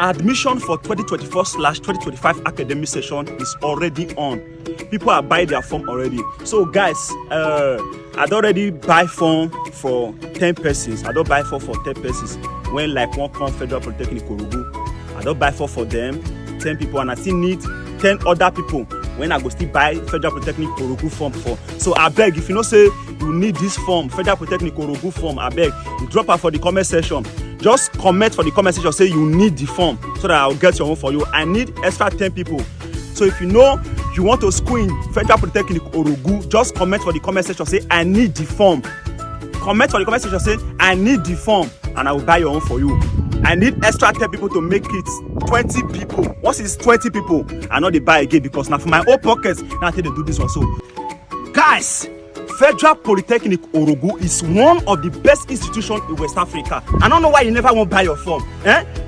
Admission for 2024/2025 academic session is already on. People are buying their form already. So guys, I don't already buy form for 10 persons. I don't buy form for 10 persons. When like one come Federal Polytechnic Orogun, I don't buy form for them, 10 people, and I still need 10 other people when I go still buy Federal Polytechnic Orogun form for. So I beg, if you know say you need this form, Federal Polytechnic Orogun form, I beg, you drop out for the comment section. Just comment for the comment section, say you need the form so that I'll get your own for you. I need extra 10 people. So if you know you want to school in Federal Polytechnic Orogun, just comment for the comment section, say I need the form. Comment for the comment section, say I need the form, and I will buy your own for you. I need extra 10 people to make it 20 people. Once it's 20 people, I know they buy again, because now for my own pockets, now I think they do this one. So guys, Federal Polytechnic Orogun is one of the best institutions in West Africa. I don't know why you never won't buy your form.